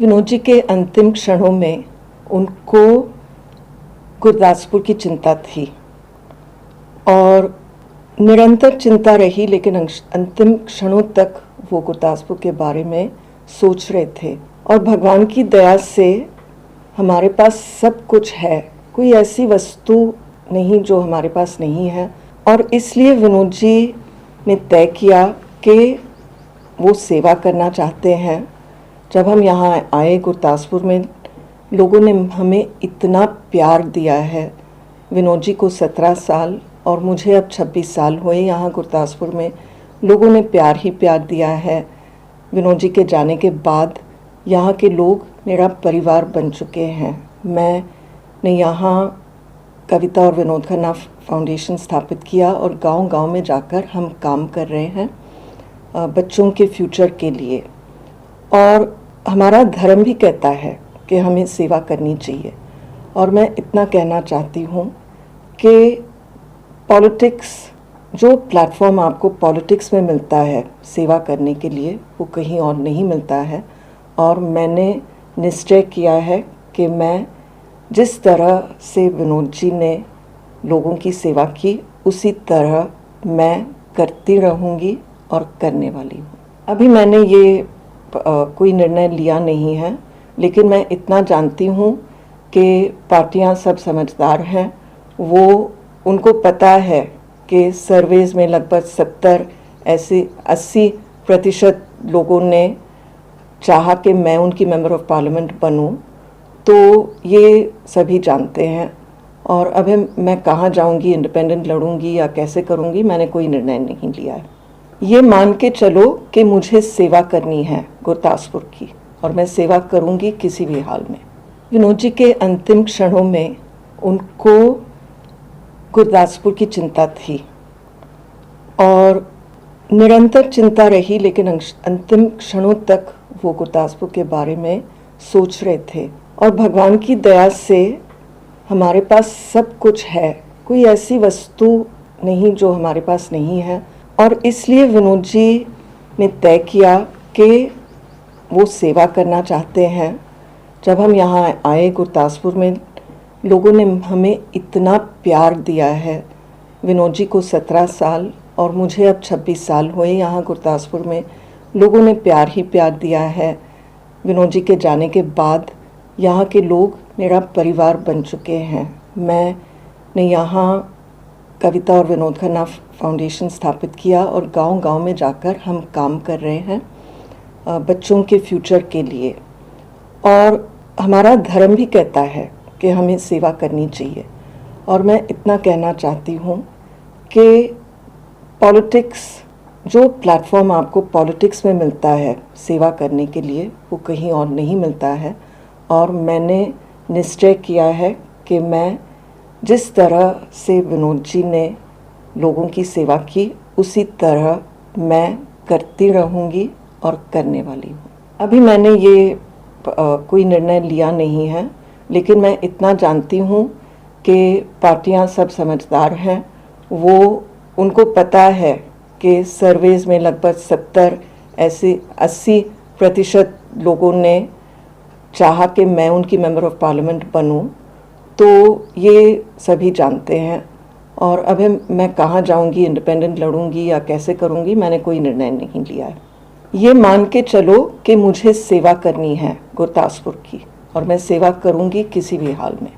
विनोद जी के अंतिम क्षणों में उनको गुरदासपुर की चिंता थी और निरंतर चिंता रही, लेकिन अंतिम क्षणों तक वो गुरदासपुर के बारे में सोच रहे थे। और भगवान की दया से हमारे पास सब कुछ है, कोई ऐसी वस्तु नहीं जो हमारे पास नहीं है। और इसलिए विनोद जी ने तय किया कि वो सेवा करना चाहते हैं। जब हम यहाँ आए गुरदासपुर में, लोगों ने हमें इतना प्यार दिया है। विनोद जी को 17 साल और मुझे अब 26 साल हुए यहाँ गुरदासपुर में। लोगों ने प्यार ही प्यार दिया है। विनोद जी के जाने के बाद यहाँ के लोग मेरा परिवार बन चुके हैं। मैंने यहाँ कविता और विनोद खन्ना फाउंडेशन स्थापित किया और गांव-गांव में जाकर हम काम कर रहे हैं बच्चों के फ्यूचर के लिए। और हमारा धर्म भी कहता है कि हमें सेवा करनी चाहिए। और मैं इतना कहना चाहती हूँ कि पॉलिटिक्स, जो प्लेटफॉर्म आपको पॉलिटिक्स में मिलता है सेवा करने के लिए, वो कहीं और नहीं मिलता है। और मैंने निश्चय किया है कि मैं जिस तरह से विनोद जी ने लोगों की सेवा की, उसी तरह मैं करती रहूँगी और करने वाली हूँ। अभी मैंने ये कोई निर्णय लिया नहीं है, लेकिन मैं इतना जानती हूँ कि पार्टियां सब समझदार हैं। उनको पता है कि सर्वेज में लगभग 80% लोगों ने चाहा कि मैं उनकी मेंबर ऑफ पार्लियामेंट बनूं, तो ये सभी जानते हैं। और अभी मैं कहाँ जाऊंगी, इंडिपेंडेंट लड़ूंगी या कैसे करूंगी, मैंने कोई निर्णय नहीं लिया है। ये मान के चलो कि मुझे सेवा करनी है गुरदासपुर की, और मैं सेवा करूंगी किसी भी हाल में। विनोद जी के अंतिम क्षणों में उनको गुरदासपुर की चिंता थी और निरंतर चिंता रही, लेकिन अंतिम क्षणों तक वो गुरदासपुर के बारे में सोच रहे थे। और भगवान की दया से हमारे पास सब कुछ है, कोई ऐसी वस्तु नहीं जो हमारे पास नहीं है। और इसलिए विनोद जी ने तय किया कि वो सेवा करना चाहते हैं। जब हम यहाँ आए गुरदासपुर में, लोगों ने हमें इतना प्यार दिया है। विनोद जी को 17 साल और मुझे अब 26 साल हुए यहाँ गुरदासपुर में। लोगों ने प्यार ही प्यार दिया है। विनोद जी के जाने के बाद यहाँ के लोग मेरा परिवार बन चुके हैं। मैंने यहाँ कविता और विनोद खन्ना फाउंडेशन स्थापित किया और गांव-गांव में जाकर हम काम कर रहे हैं बच्चों के फ्यूचर के लिए। और हमारा धर्म भी कहता है कि हमें सेवा करनी चाहिए। और मैं इतना कहना चाहती हूँ कि पॉलिटिक्स, जो प्लेटफॉर्म आपको पॉलिटिक्स में मिलता है सेवा करने के लिए, वो कहीं और नहीं मिलता है। और मैंने निश्चय किया है कि मैं जिस तरह से विनोद जी ने लोगों की सेवा की, उसी तरह मैं करती रहूँगी और करने वाली हूँ। अभी मैंने ये कोई निर्णय लिया नहीं है, लेकिन मैं इतना जानती हूँ कि पार्टियां सब समझदार हैं। उनको पता है कि सर्वेज में लगभग 80% लोगों ने चाहा कि मैं उनकी मेंबर ऑफ पार्लियामेंट बनूं, तो ये सभी जानते हैं। और अभी मैं कहाँ जाऊंगी, इंडिपेंडेंट लड़ूंगी या कैसे करूंगी, मैंने कोई निर्णय नहीं लिया है। ये मान के चलो कि मुझे सेवा करनी है गुरदासपुर की, और मैं सेवा करूंगी किसी भी हाल में।